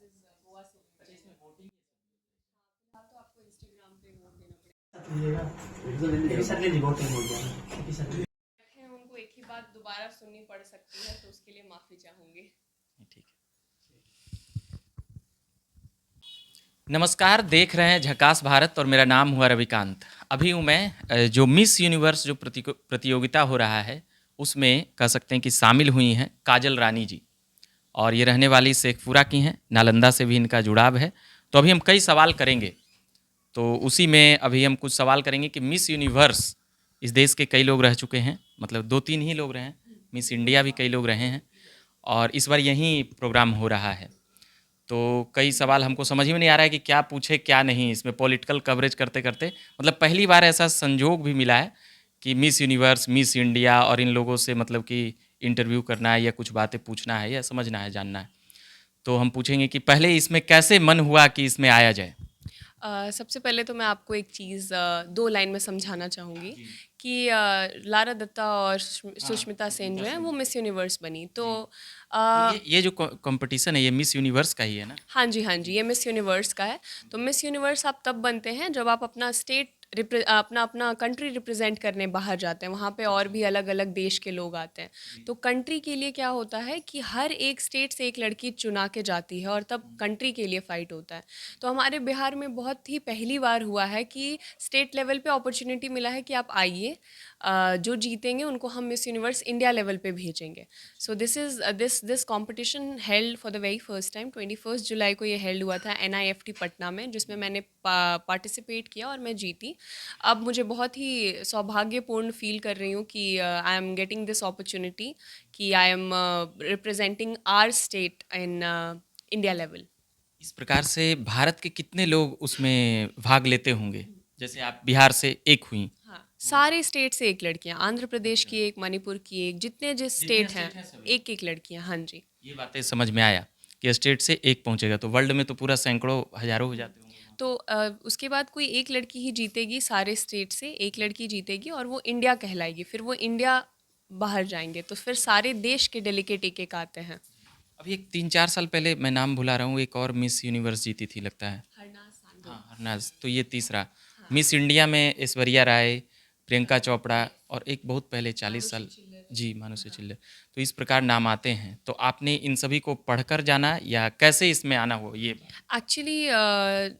गोवा से भी अच्छा, इसमें वोटिंग हाँ, तो आपको इंस्टाग्राम पे वोट देना पड़ेगा। रिसेंटली वोटिंग हो गया है उनको एक ही बात दोबारा सुननी पड़ सकती है, तो उसके लिए माफ़ी चाहूँगी। ठीक है। नमस्कार, देख रहे हैं झकास भारत और मेरा नाम हुआ रविकांत। अभी हूँ मैं जो मिस यूनिवर्स जो प्रतियोगिता हो रहा है उसमें कह सकते हैं कि शामिल हुई हैं काजल रानी जी, और ये रहने वाली शेखपुरा की हैं, नालंदा से भी इनका जुड़ाव है। तो अभी हम कई सवाल करेंगे, तो उसी में अभी हम कुछ सवाल करेंगे कि मिस यूनिवर्स इस देश के कई लोग रह चुके हैं, मतलब 2-3 ही लोग रहे हैं, मिस इंडिया भी कई लोग रहे हैं, और इस बार यहीं प्रोग्राम हो रहा है। तो कई सवाल हमको समझ में नहीं आ रहा है कि क्या पूछे क्या नहीं, इसमें पॉलिटिकल कवरेज करते करते मतलब पहली बार ऐसा संजोग भी मिला है कि मिस यूनिवर्स, मिस इंडिया और इन लोगों से मतलब कि इंटरव्यू करना है या कुछ बातें पूछना है या समझना है, जानना है। तो हम पूछेंगे कि पहले इसमें कैसे मन हुआ कि इसमें आया जाए। सबसे पहले तो मैं आपको एक चीज़ 2 लाइन में समझाना चाहूँगी जी। कि लारा दत्ता और हाँ, सुष्मिता सेन सुष्मिता जो हैं सेन वो जी। मिस यूनिवर्स बनी। तो जी। तो अ, ये जो कंपटीशन है ये मिस यूनिवर्स का ही है ना? हाँ जी, हाँ जी, जी। ये मिस यूनिवर्स का है। तो मिस यूनिवर्स आप तब बनते हैं जब आप अपना अपना अपना कंट्री रिप्रेज़ेंट करने बाहर जाते हैं, वहाँ पे और अच्छा। भी अलग-अलग देश के लोग आते हैं। जी। तो कंट्री के लिए क्या होता है कि हर एक स्टेट से एक लड़की चुना के जाती है और तब कंट्री के लिए फ़ाइट होता है। तो हमारे बिहार में बहुत ही पहली बार हुआ है कि स्टेट लेवल पे अपॉर्च्युनिटी मिला है कि आप आइए, जो जीतेंगे उनको हम मिस यूनिवर्स इंडिया लेवल पे भेजेंगे। So this competition held for the very first time 21 जुलाई को ये हेल्ड हुआ था NIFT पटना में, जिसमें मैंने पार्टिसिपेट किया और मैं जीती। अब मुझे बहुत ही सौभाग्यपूर्ण फील कर रही हूँ कि I am getting this opportunity कि I am representing our state in India level. इस प्रकार से भारत के कितने लोग उसमें भाग लेते होंगे? जैसे आप बिहार से एक हुईं। हाँ, तो सारे स्टेट से एक लड़कियाँ, आंध्र प्रदेश अच्छा, की एक, मणिपुर की एक, जितने जिस जितने स्टेट हैं, स्टेट हैं सभी। एक-एक लड़कियाँ। हाँ जी। ये बातें समझ में आया कि स्टेट से एक पहुँचेगा, तो वर्ल्ड में तो पूरा सैकड़ों, हज़ारों हो जाते होंगे वहाँ तो उसके बाद कोई एक लड़की ही जीतेगी, सारे स्टेट से एक लड़की जीतेगी और वो इंडिया कहलाएगी। फिर वो इंडिया बाहर जाएँगे, तो फिर सारे देश के डेलीगेट एक-एक आते हैं। पे। अभी एक 3-4 साल पहले मैं नाम भुला रहा हूँ, एक और मिस यूनिवर्स जीती थी लगता है। हरनाज़ सांधू। हाँ, हरनाज़, तो ये तीसरा। हाँ, मिस इंडिया में ऐश्वर्या राय, प्रियंका चोपड़ा और एक बहुत पहले 40 मानुषी साल। छिल्लर। जी, मानुषी हाँ। चिल्लर। तो इस प्रकार नाम आते हैं। तो आपने इन सभी को पढ़कर जाना या कैसे इसमें आना हुआ ये बात? एक्चुअली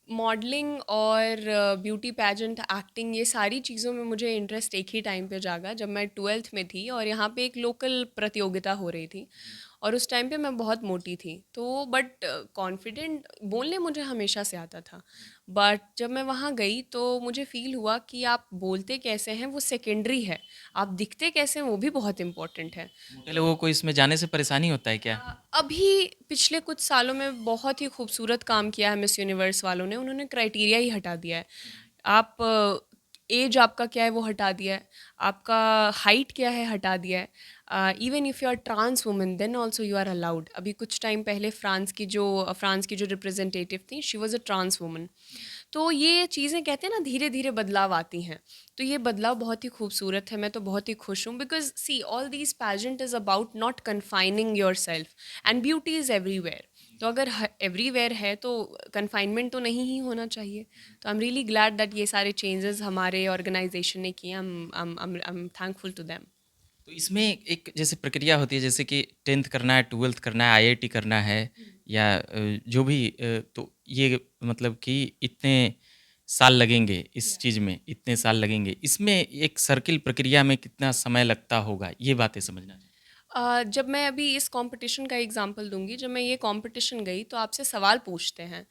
मॉडलिंग और ब्यूटी पेजेंट, एक्टिंग, ये सारी चीज़ों में मुझे इंटरेस्ट एक ही टाइम पे जागा जब मैं 12th में थी और यहाँ पे एक लोकल प्रतियोगिता हो रही थी। जी। और उस टाइम पे मैं बहुत मोटी थी, तो बट कॉन्फिडेंट बोलने मुझे हमेशा से आता था। बट जब मैं वहाँ गई तो मुझे फ़ील हुआ कि आप बोलते कैसे हैं वो सेकेंडरी है, आप दिखते कैसे हैं वो भी बहुत इम्पोर्टेंट है। मोटे लोगों को इसमें जाने से परेशानी होता है क्या? अभी पिछले कुछ सालों में बहुत ही खूबसूरत काम किया है मिस यूनिवर्स वालों ने, उन्होंने क्राइटेरिया ही हटा दिया है। आप एज आपका क्या है वो हटा दिया है, आपका हाइट क्या है हटा दिया है। Even if you are trans woman then also you are allowed. अभी कुछ टाइम पहले फ्रांस की जो रिप्रेजेंटेटिव थी, she was a trans woman. तो ये चीज़ें कहते हैं ना धीरे धीरे बदलाव आती हैं, तो ये बदलाव बहुत ही खूबसूरत है। मैं तो बहुत ही खुश हूँ because see all these pageant is about not confining yourself and beauty is everywhere. तो अगर एवरीवेयर है तो कन्फाइनमेंट तो नहीं ही होना चाहिए। तो I am really glad that ये सारे चेंजेस हमारे ऑर्गेनाइजेशन ने किए। I am thankful to them. तो इसमें एक जैसे प्रक्रिया होती है, जैसे कि 10th करना है, 12th करना है, IIT करना है या जो भी तो ये मतलब कि इतने साल लगेंगे इस या चीज़ में, इतने साल लगेंगे। इसमें एक सर्किल प्रक्रिया में कितना समय लगता होगा, ये बातें समझना चाहिए। जब मैं अभी इस कंपटीशन का एग्जांपल दूंगी, जब मैं ये कंपटीशन गई तो आपसे सवाल पूछते हैं।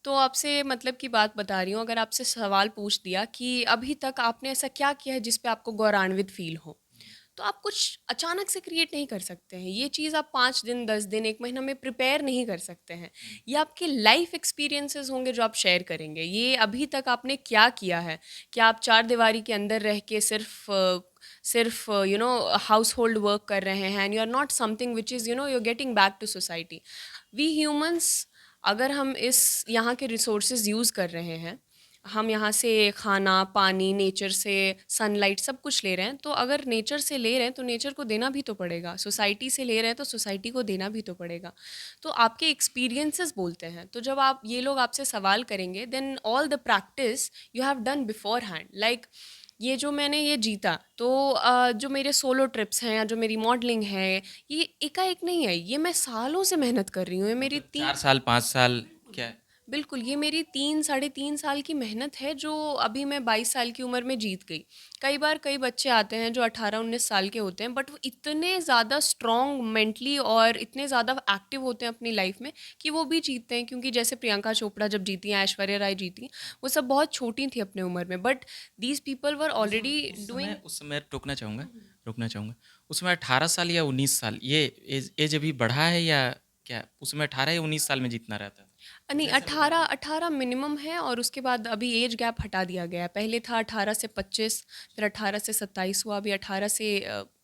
तो आपसे मतलब की बात बता रही हूँ, अगर आपसे सवाल पूछ दिया कि अभी तक आपने ऐसा क्या किया है जिस पे आपको गौरवान्वित फील हो, तो आप कुछ अचानक से क्रिएट नहीं कर सकते हैं। ये चीज़ आप 5 दिन, 10 दिन, 1 महीना में प्रिपेयर नहीं कर सकते हैं। ये आपके लाइफ एक्सपीरियंसेस होंगे जो आप शेयर करेंगे। ये अभी तक आपने क्या किया है? क्या आप चार दीवारी के अंदर रह के सिर्फ हाउस होल्ड वर्क कर रहे हैं, and you are not something which is you are getting back to society. We humans, अगर हम इस यहाँ के रिसोर्सेज यूज़ कर रहे हैं, हम यहाँ से खाना, पानी, नेचर से सनलाइट सब कुछ ले रहे हैं, तो अगर नेचर से ले रहे हैं तो नेचर को देना भी तो पड़ेगा, सोसाइटी से ले रहे हैं तो सोसाइटी को देना भी तो पड़ेगा। तो आपके एक्सपीरियंसेस बोलते हैं, तो जब आप ये लोग आपसे सवाल करेंगे then all the practice you have done beforehand, like ये जो मैंने ये जीता, तो जो मेरे सोलो ट्रिप्स हैं या जो मेरी मॉडलिंग है, ये एकाएक नहीं है, ये मैं सालों से मेहनत कर रही हूँ, ये मेरी मतलब तीन 4 साल 5 साल क्या? बिल्कुल, ये मेरी 3 साढ़े 3 साल की मेहनत है जो अभी मैं 22 साल की उम्र में जीत गई। कई बार कई बच्चे आते हैं जो 18-19 साल के होते हैं, बट वो इतने ज़्यादा स्ट्रॉन्ग मेंटली और इतने ज़्यादा एक्टिव होते हैं अपनी लाइफ में कि वो भी जीतते हैं, क्योंकि जैसे प्रियंका चोपड़ा जब जीती हैं, ऐश्वर्या राय जीती, वो सब बहुत छोटी थी अपने उम्र में, but these people were already doing. उस समय रोकना चाहूँगा। उस समय 18 साल या 19 साल ये एज अभी बढ़ा है या क्या? उस समय 18 या 19 साल में जीतना रहता था? नहीं, कुछ ऐसा बता 18 दीजिए। 18 मिनिमम है, और उसके बाद अभी एज गैप हटा दिया गया है। पहले था 18 से 25, फिर 18 से 27 हुआ, अभी 18 से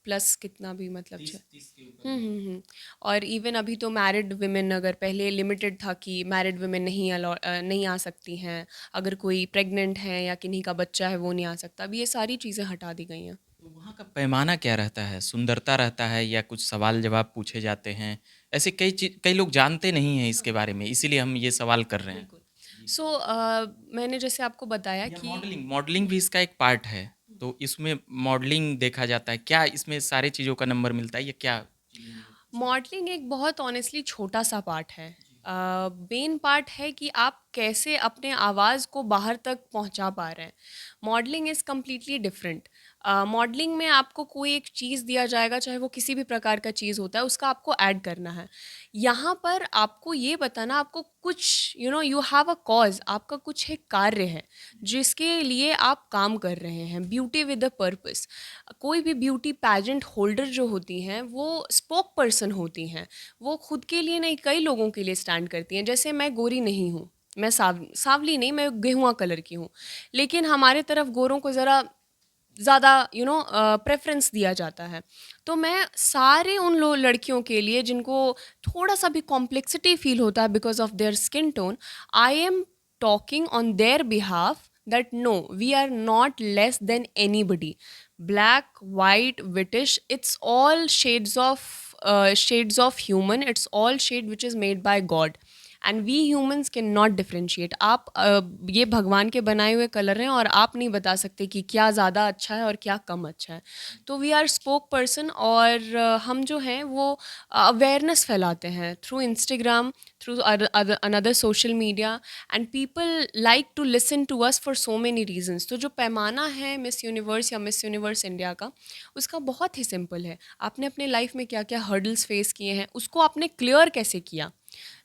प्लस कितना भी मतलब 30 के ऊपर भी। और इवन अभी तो मैरिड वुमेन, अगर पहले लिमिटेड था कि मैरिड वुमेन नहीं आ सकती हैं, अगर कोई प्रेग्नेंट है या किन्हीं का बच्चा है वो नहीं आ सकता, अभी ये सारी चीज़ें हटा दी गई हैं। तो वहाँ का पैमाना क्या रहता है? सुंदरता रहता है या कुछ सवाल-जवाब पूछे जाते हैं? ऐसे कई लोग जानते नहीं हैं इसके बारे में, इसीलिए हम ये सवाल कर रहे हैं। बिल्कुल। सो मैंने जैसे आपको बताया या कि मॉडलिंग भी इसका एक पार्ट है, तो इसमें मॉडलिंग देखा जाता है। क्या इसमें सारी चीज़ों का नंबर मिलता है या क्या? मॉडलिंग एक बहुत ऑनेस्टली छोटा सा पार्ट है। मेन पार्ट है कि आप कैसे अपने आवाज़ को बाहर तक पहुंचा पा रहे हैं। Modelling is completely different. Modelling में आपको कोई एक चीज़ दिया जाएगा, चाहे वो किसी भी प्रकार का चीज़ होता है, उसका आपको ऐड करना है। यहाँ पर आपको ये बताना, आपको कुछ यू हैव अ कॉज, आपका कुछ एक कार्य है जिसके लिए आप काम कर रहे हैं, ब्यूटी विद अ पर्पस। कोई भी ब्यूटी पैजेंट होल्डर जो होती हैं वो स्पोक पर्सन होती हैं, वो खुद के लिए नहीं कई लोगों के लिए स्टैंड करती हैं। जैसे मैं गोरी नहीं हूँ, मैं सावली नहीं, मैं गेहुआ कलर की हूँ, लेकिन हमारे तरफ गोरों को ज़रा ज़्यादा प्रेफरेंस दिया जाता है। तो मैं सारे उन लड़कियों के लिए जिनको थोड़ा सा भी कॉम्प्लेक्सिटी फील होता है because of their skin tone, I am talking on their behalf that no, we are not less than anybody. Black, white, British, it's all shades of human, it's all shade which is made by God, and we humans cannot differentiate. आप ये भगवान के बनाए हुए colour हैं और आप नहीं बता सकते कि क्या ज़्यादा अच्छा है और क्या कम अच्छा है। तो वी आर स्पोक पर्सन, और हम जो हैं वो अवेयरनेस फैलाते हैं through Instagram, through another social media, and people like to listen to us for so many reasons. तो जो पैमाना है मिस यूनिवर्स या मिस यूनिवर्स इंडिया का, उसका बहुत ही सिंपल है। आपने अपने लाइफ में क्या क्या हर्डल्स फेस किए हैं, उसको आपने क्लियर कैसे किया।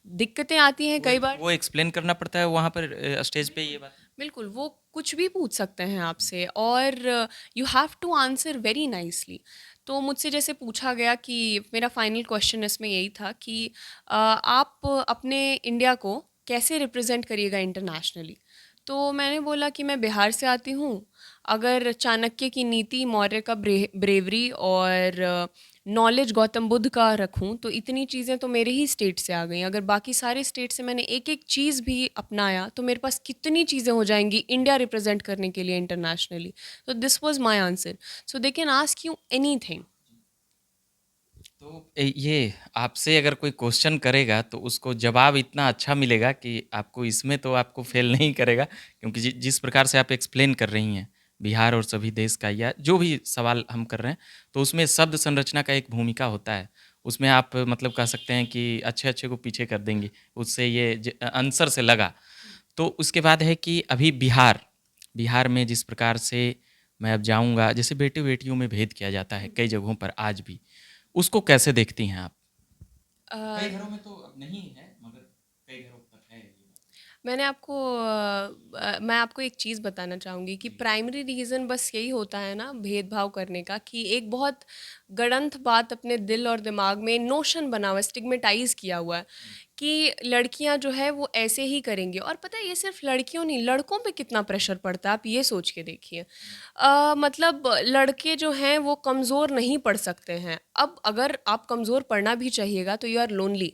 दिक्कतें आती हैं कई बार, वो एक्सप्लेन करना पड़ता है वहाँ पर स्टेज पे ये बात? बिल्कुल, वो कुछ भी पूछ सकते हैं आपसे, और you have to answer very nicely. तो मुझसे जैसे पूछा गया कि मेरा फाइनल क्वेश्चन इसमें यही था कि आप अपने इंडिया को कैसे रिप्रेजेंट करिएगा इंटरनेशनली। तो मैंने बोला कि मैं बिहार से आती हूँ, अगर चाणक्य की नीति, मौर्य का ब्रेवरी और नॉलेज गौतम बुद्ध का रखूं, तो इतनी चीज़ें तो मेरे ही स्टेट से आ गई। अगर बाकी सारे स्टेट से मैंने एक एक चीज़ भी अपनाया तो मेरे पास कितनी चीज़ें हो जाएंगी इंडिया रिप्रेजेंट करने के लिए इंटरनेशनली। तो this was my answer, so they can ask you anything. तो ये आपसे अगर कोई क्वेश्चन करेगा तो उसको जवाब इतना अच्छा मिलेगा कि आपको इसमें तो आपको फेल नहीं करेगा, क्योंकि जिस प्रकार से आप एक्सप्लेन कर रही हैं बिहार और सभी देश का या जो भी सवाल हम कर रहे हैं, तो उसमें शब्द संरचना का एक भूमिका होता है। उसमें आप मतलब कह सकते हैं कि अच्छे अच्छे को पीछे कर देंगी, उससे ये आंसर से लगा। तो उसके बाद है कि अभी बिहार बिहार में जिस प्रकार से मैं अब जाऊंगा, जैसे बेटे बेटियों में भेद किया जाता है कई जगहों पर आज भी, उसको कैसे देखती हैं आप? कई घरों में तो अब नहीं है, मगर कई घरों तक है ये बात। मैं आपको एक चीज़ बताना चाहूँगी कि प्राइमरी रीज़न बस यही होता है ना भेदभाव करने का, कि एक बहुत गड़ंत बात अपने दिल और दिमाग में नोशन बना हुआ है, स्टिग्मेटाइज किया हुआ है कि लड़कियां जो है वो ऐसे ही करेंगी। और पता है ये सिर्फ लड़कियों नहीं, लड़कों पे कितना प्रेशर पड़ता है, आप ये सोच के देखिए। मतलब लड़के जो हैं वो कमज़ोर नहीं पढ़ सकते हैं। अब अगर आप कमज़ोर पढ़ना भी चाहिएगा तो you are lonely,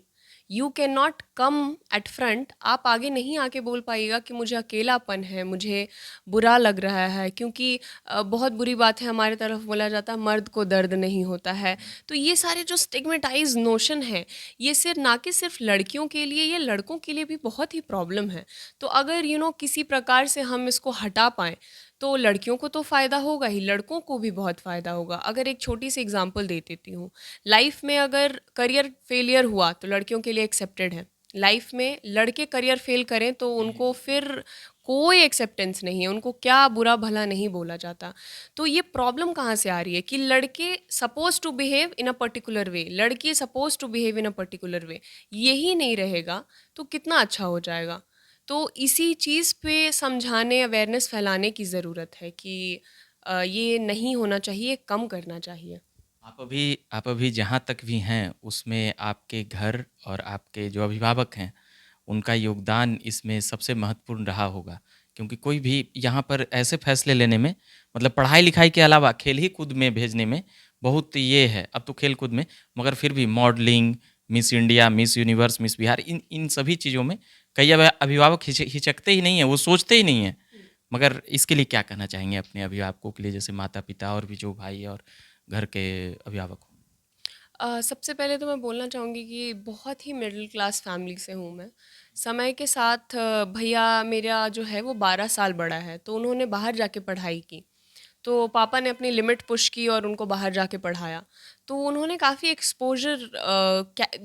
you cannot come at front, आप आगे नहीं आके बोल पाइएगा कि मुझे अकेलापन है, मुझे बुरा लग रहा है, क्योंकि बहुत बुरी बात है, हमारे तरफ बोला जाता है मर्द को दर्द नहीं होता है। तो ये सारे जो स्टिग्मेटाइज नोशन है, ये सिर्फ ना कि सिर्फ लड़कियों के लिए, ये लड़कों के लिए भी बहुत ही प्रॉब्लम है। तो अगर किसी प्रकार से हम इसको हटा पाएँ तो लड़कियों को तो फ़ायदा होगा ही, लड़कों को भी बहुत फ़ायदा होगा। अगर एक छोटी सी एग्जांपल दे देती हूँ, लाइफ में अगर करियर फेलियर हुआ तो लड़कियों के लिए एक्सेप्टेड है। लाइफ में लड़के करियर फेल करें तो उनको फिर कोई एक्सेप्टेंस नहीं है, उनको क्या बुरा भला नहीं बोला जाता। तो ये प्रॉब्लम कहाँ से आ रही है कि लड़के suppose to behave in a particular way, लड़की suppose to behave in a particular way, यही नहीं रहेगा तो कितना अच्छा हो जाएगा। तो इसी चीज़ पे समझाने, अवेयरनेस फैलाने की ज़रूरत है कि ये नहीं होना चाहिए, कम करना चाहिए। आप अभी जहाँ तक भी हैं उसमें आपके घर और आपके जो अभिभावक हैं उनका योगदान इसमें सबसे महत्वपूर्ण रहा होगा, क्योंकि कोई भी यहाँ पर ऐसे फैसले लेने में, मतलब पढ़ाई लिखाई के अलावा खेल ही कूद में भेजने में बहुत ये है, अब तो खेल कूद में, मगर फिर भी modelling, Miss India, Miss Universe, Miss Bihar, इन इन सभी चीज़ों में कई अभिभावक हिचकते ही नहीं हैं, वो सोचते ही नहीं हैं। मगर इसके लिए क्या कहना चाहेंगे अपने अभिभावकों के लिए, जैसे माता पिता और भी जो भाई और घर के अभिभावक हों? सबसे पहले तो मैं बोलना चाहूँगी कि बहुत ही मिडिल क्लास फैमिली से हूँ मैं। समय के साथ भैया मेरा जो है वो 12 साल बड़ा है, तो उन्होंने बाहर जाके पढ़ाई की। तो पापा ने अपनी लिमिट पुश की और उनको बाहर जाके पढ़ाया। तो उन्होंने काफ़ी exposure,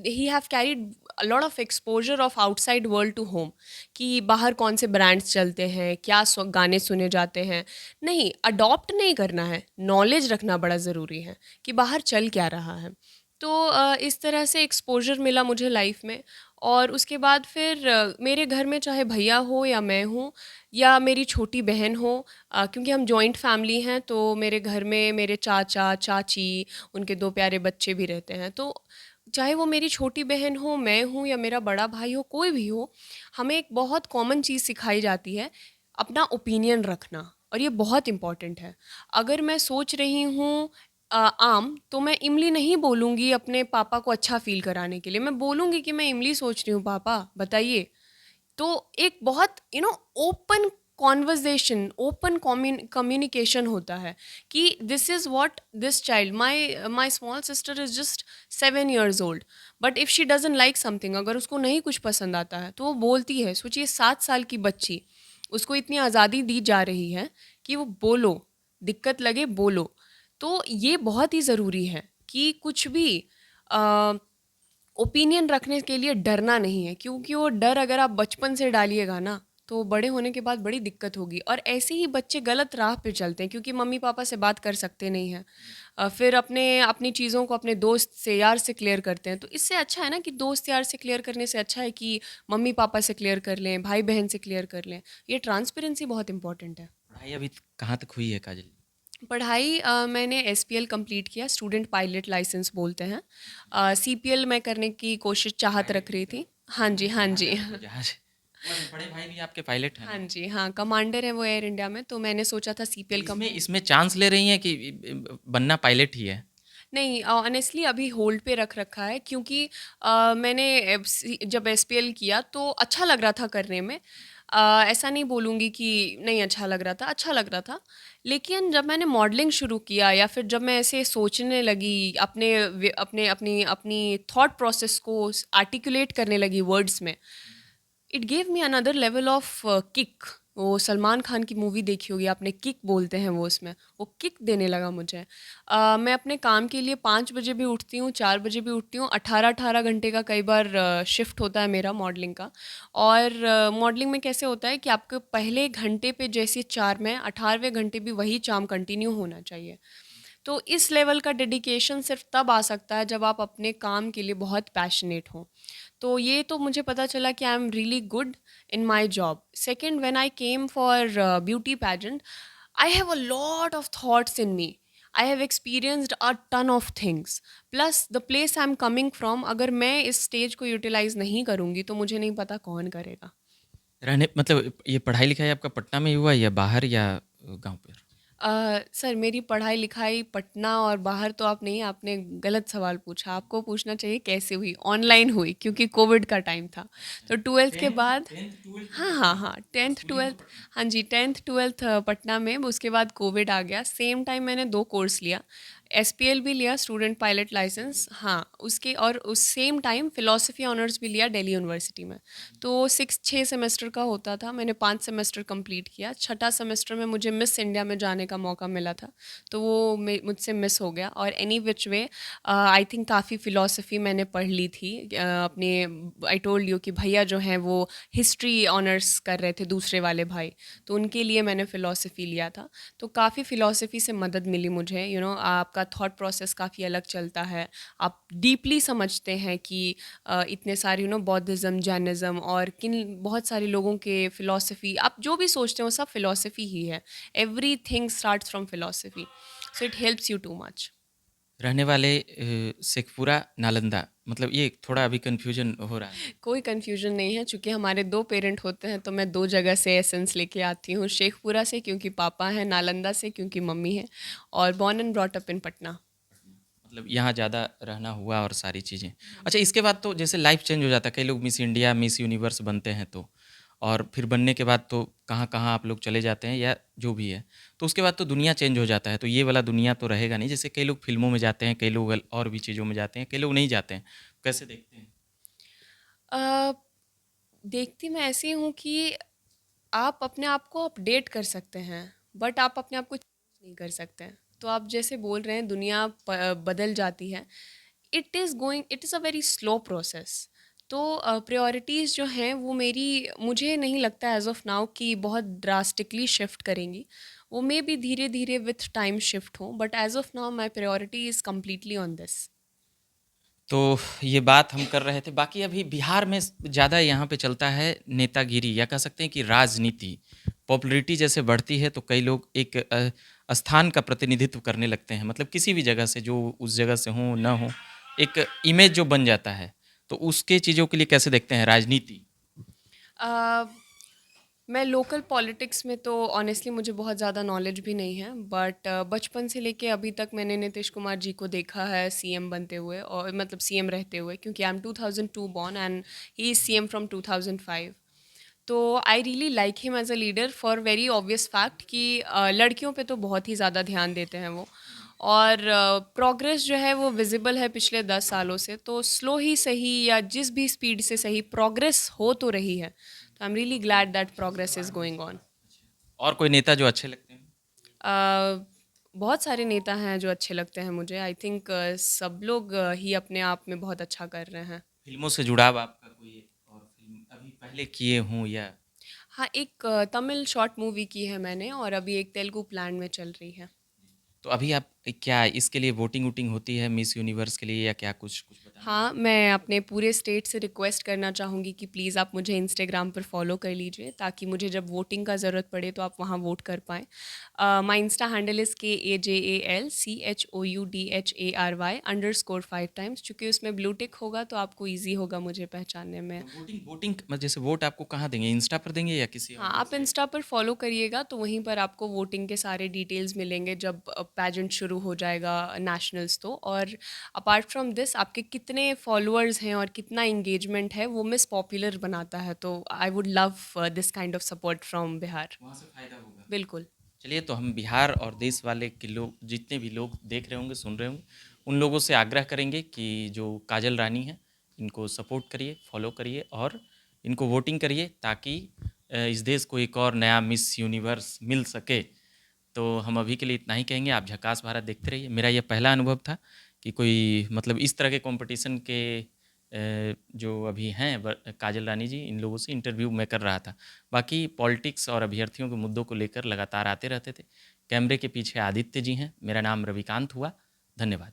he have carried a lot of exposure of outside world to home, कि बाहर कौन से ब्रांड्स चलते हैं, क्या गाने सुने जाते हैं। नहीं, अडॉप्ट नहीं करना है, नॉलेज रखना बड़ा ज़रूरी है कि बाहर चल क्या रहा है। तो इस तरह से एक्सपोज़र मिला मुझे लाइफ में। और उसके बाद फिर मेरे घर में चाहे भैया हो या मैं हूँ या मेरी छोटी बहन हो, क्योंकि हम जॉइंट फैमिली हैं, तो मेरे घर में मेरे चाचा, चाची, उनके 2 प्यारे बच्चे भी रहते हैं। तो चाहे वो मेरी छोटी बहन हो, मैं हूँ या मेरा बड़ा भाई हो, कोई भी हो, हमें एक बहुत कॉमन चीज़ सिखाई जाती है, अपना ओपिनियन रखना, और ये बहुत इम्पॉर्टेंट है। अगर मैं सोच रही हूँ आम, तो मैं इमली नहीं बोलूँगी अपने पापा को अच्छा फ़ील कराने के लिए, मैं बोलूँगी कि मैं इमली सोच रही हूँ पापा, बताइए। तो एक बहुत ओपन कॉन्वर्जेशन, ओपन कम्युनिकेशन होता है कि this is what this child, my my small sister is just 7 years old, but if she doesn't like something, अगर उसको नहीं कुछ पसंद आता है तो वो बोलती है। सोचिए 7 साल की बच्ची, उसको इतनी आज़ादी दी जा रही है कि वो बोलो, दिक्कत लगे बोलो। तो ये बहुत ही ज़रूरी है कि कुछ भी ओपिनियन रखने के लिए डरना नहीं है, क्योंकि वो डर अगर आप बचपन से डालिएगा ना तो बड़े होने के बाद बड़ी दिक्कत होगी। और ऐसे ही बच्चे गलत राह पे चलते हैं, क्योंकि मम्मी पापा से बात कर सकते नहीं हैं। फिर अपने अपनी चीज़ों को अपने दोस्त से, यार से क्लियर करते हैं। तो इससे अच्छा है ना कि दोस्त यार से क्लियर करने से अच्छा है कि मम्मी पापा से क्लियर कर लें, भाई बहन से क्लियर कर लें। ये ट्रांसपेरेंसी बहुत इंपॉर्टेंट है। पढ़ाई अभी कहाँ तक हुई है काजल? पढ़ाई मैंने एसपीएल कंप्लीट किया, स्टूडेंट पायलट लाइसेंस बोलते हैं। सीपीएल मैं करने की कोशिश चाहत पायलट रख की रही तरफ? थी। हाँ जी, हाँ जहाज जी। है आपको, जहाज। बड़े बड़े भाई भी आपके पायलट हैं हाँ ना? जी, हाँ, कमांडर है वो एयर इंडिया में, तो मैंने सोचा था तो सीपीएल कम। इसमें इसमें चांस ले रही हैं कि बनना पायलट ही है? नहीं, ऑनेस्टली अभी होल्ड पे रख रखा है, क्योंकि मैंने जब एसपीएल किया तो अच्छा लग रहा था करने में। ऐसा नहीं बोलूँगी कि नहीं अच्छा लग रहा था, अच्छा लग रहा था। लेकिन जब मैंने मॉडलिंग शुरू किया या फिर जब मैं ऐसे सोचने लगी, अपने अपनी अपनी थॉट प्रोसेस को आर्टिकुलेट करने लगी वर्ड्स में, it gave me another level of kick. वो सलमान खान की मूवी देखी होगी आपने, किक बोलते हैं वो, उसमें वो किक देने लगा मुझे। मैं अपने काम के लिए 5 बजे भी उठती हूँ, 4 बजे भी उठती हूँ। 18-18 घंटे का कई बार शिफ्ट होता है मेरा मॉडलिंग का। और मॉडलिंग में कैसे होता है कि आपके पहले घंटे पे जैसे चार्म है, 18वें घंटे भी वही चार्म कंटिन्यू होना चाहिए। तो इस लेवल का डेडिकेशन सिर्फ तब आ सकता है जब आप अपने काम के लिए बहुत पैशनेट हों। तो ये तो मुझे पता चला कि I am really good in my job. Second, when I came for beauty pageant, I have a lot of thoughts in me. I have experienced a ton of things, plus the place I am coming from, अगर मैं इस stage को utilise नहीं करूँगी तो मुझे नहीं पता कौन करेगा। रहने मतलब ये पढ़ाई लिखाई आपका पटना में ही हुआ या बाहर या गाँव पर? सर मेरी पढ़ाई-लिखाई पटना और बाहर तो आप नहीं, आपने गलत सवाल पूछा। आपको पूछना चाहिए कैसे हुई? ऑनलाइन हुई क्योंकि कोविड का टाइम था। तो 12th के 10th बाद 10th 12th भी हाँ, हाँ, पटना में? हाँ, 10th स्कूलिंग भी 12th पटना में? हाँ जी, 10th 12th पटना में, उसके बाद कोविड आ गया। सेम टाइम मैंने 2 कोर्स लिया। एसपीएल भी लिया, स्टूडेंट पायलट लाइसेंस, हाँ, उसके और उस सेम टाइम फ़िलॉसफ़ी ऑनर्स भी लिया दिल्ली यूनिवर्सिटी में। तो 6 सेमेस्टर का होता था, मैंने 5 सेमेस्टर कंप्लीट किया। छठा सेमेस्टर में मुझे मिस इंडिया में जाने का मौका मिला था, तो वो मुझसे मिस हो गया। और any which way I think काफ़ी फ़िलॉसफ़ी मैंने पढ़ ली थी। अपने आई टोल्ड यू कि भैया जो हैं वो हिस्ट्री ऑनर्स कर रहे थे, दूसरे वाले भाई, तो उनके लिए मैंने फ़िलॉसफ़ी लिया था। तो काफ़ी फ़िलॉसफ़ी से मदद मिली मुझे, आपका थॉट प्रोसेस काफ़ी अलग चलता है। आप डीपली समझते हैं कि इतने सारे बौद्धिज़्म, जैनिज़्म और किन बहुत सारे लोगों के फ़िलॉसफ़ी, आप जो भी सोचते हो वो सब फ़िलॉसफ़ी ही है। Everything starts from philosophy, so it helps you too much. रहने वाले शेखपुरा, नालंदा, मतलब ये थोड़ा अभी कन्फ्यूजन हो रहा है। कोई कन्फ्यूजन नहीं है, चूँकि हमारे 2 पेरेंट होते हैं तो मैं 2 जगह से एसेंस लेके आती हूँ। शेखपुरा से क्योंकि पापा हैं, नालंदा से क्योंकि मम्मी है, और born and brought up in Patna. मतलब यहाँ ज़्यादा रहना हुआ और सारी चीज़ें। अच्छा, इसके बाद तो जैसे लाइफ़ चेंज हो जाता है, कई लोग मिस इंडिया, मिस यूनिवर्स बनते हैं तो, और फिर बनने के बाद तो कहाँ-कहाँ आप लोग चले जाते हैं या जो भी है। तो उसके बाद तो दुनिया चेंज हो जाता है, तो ये वाला दुनिया तो रहेगा नहीं। जैसे कई लोग फ़िल्मों में जाते हैं, कई लोग और भी चीज़ों में जाते हैं, कई लोग नहीं जाते हैं। कैसे देखते हैं? अ, देखती मैं ऐसी हूँ कि आप अपने आप को अपडेट कर सकते हैं, बट आप अपने आप को चेंज नहीं कर सकते हैं। तो आप जैसे बोल रहे हैं दुनिया बदल जाती है, it is a very slow process. तो प्रायोरिटीज़ जो हैं वो मेरी, मुझे नहीं लगता एज ऑफ नाउ कि बहुत ड्रास्टिकली शिफ्ट करेंगी। वो मे बी धीरे धीरे विथ टाइम शिफ्ट हों, but as of now my priority is completely on this. तो ये बात हम कर रहे थे। बाकी अभी बिहार में ज़्यादा यहाँ पे चलता है नेतागिरी, या कह सकते हैं कि राजनीति। पॉपुलैरिटी जैसे बढ़ती है तो कई लोग एक स्थान का प्रतिनिधित्व करने लगते हैं। मतलब किसी भी जगह से, जो उस जगह से हों, ना हों, एक इमेज जो बन जाता है। तो उसके चीज़ों के लिए कैसे देखते हैं राजनीति? मैं लोकल पॉलिटिक्स में तो ऑनेस्टली मुझे बहुत ज़्यादा नॉलेज भी नहीं है, बट बचपन से लेके अभी तक मैंने नीतीश कुमार जी को देखा है सीएम बनते हुए, और मतलब सीएम रहते हुए, क्योंकि I am 2002 born and he is CM from 2005। तो I really like him as a leader for very obvious fact कि लड़कियों पे तो बहुत ही ज़्यादा ध्यान देते हैं वो, और प्रोग्रेस जो है वो विजिबल है पिछले 10 सालों से। तो स्लो ही सही या जिस भी स्पीड से सही, प्रोग्रेस हो तो रही है। तो I am really glad that progress is going on. और कोई नेता जो अच्छे लगते हैं? बहुत सारे नेता हैं जो अच्छे लगते हैं मुझे। आई थिंक सब लोग ही अपने आप में बहुत अच्छा कर रहे हैं। फ़िल्मों से जुड़ाव आपका कोई और फ़िल्म अभी पहले किए हों, या हाँ, एक तमिल शॉर्ट मूवी की है मैंने, और अभी एक तेलुगु प्लान में चल रही है। तो अभी आप क्या इसके लिए वोटिंग-वोटिंग होती है मिस यूनिवर्स के लिए, या क्या कुछ कुछ बताना हाँ, चाहेंगे? मैं अपने पूरे स्टेट से रिक्वेस्ट करना चाहूँगी कि प्लीज़ आप मुझे इंस्टाग्राम पर फॉलो कर लीजिए, ताकि मुझे जब वोटिंग का ज़रूरत पड़े तो आप वहाँ वोट कर पाएँ। माई इंस्टा हैंडल इज़ KAJALCHOUDHARY _ 5 चूँकि उसमें ब्लू टिक होगा तो आपको ईज़ी होगा मुझे पहचानने में। तो वोटिंग वोटिंग जैसे वोट आपको कहाँ देंगे? इंस्टा पर देंगे या किसी हाँ, और आप वेबसाइट? इंस्टा पर फॉलो करिएगा तो वहीं पर आपको वोटिंग के सारे डिटेल्स मिलेंगे जब पैजेंट शुरू हो जाएगा नेशनल्स तो। और अपार्ट फ्रॉम दिस, आपके कितने फॉलोअर्स हैं और कितना एंगेजमेंट है वो मिस पॉपुलर बनाता है। तो I would love this kind of support from Bihar. वहाँ से फ़ायदा होगा। बिल्कुल। चलिए, तो हम बिहार और देश वाले के लोग, जितने भी लोग देख रहे होंगे, सुन रहे होंगे, उन लोगों से आग्रह करेंगे कि जो काजल रानी हैं, इनको सपोर्ट करिए, फॉलो करिए और इनको वोटिंग करिए, ताकि इस देश को एक और नया मिस यूनिवर्स मिल सके। तो हम अभी के लिए इतना ही कहेंगे। आप झकास भारत देखते रहिए। मेरा ये पहला अनुभव था कि कोई मतलब इस तरह के कॉम्पिटिशन के जो अभी हैं काजल रानी जी, इन लोगों से इंटरव्यू मैं कर रहा था। बाकी पॉलिटिक्स और अभ्यर्थियों के मुद्दों को लेकर लगातार आते रहते थे। कैमरे के पीछे आदित्य जी हैं। मेरा नाम रविकांत हुआ। धन्यवाद।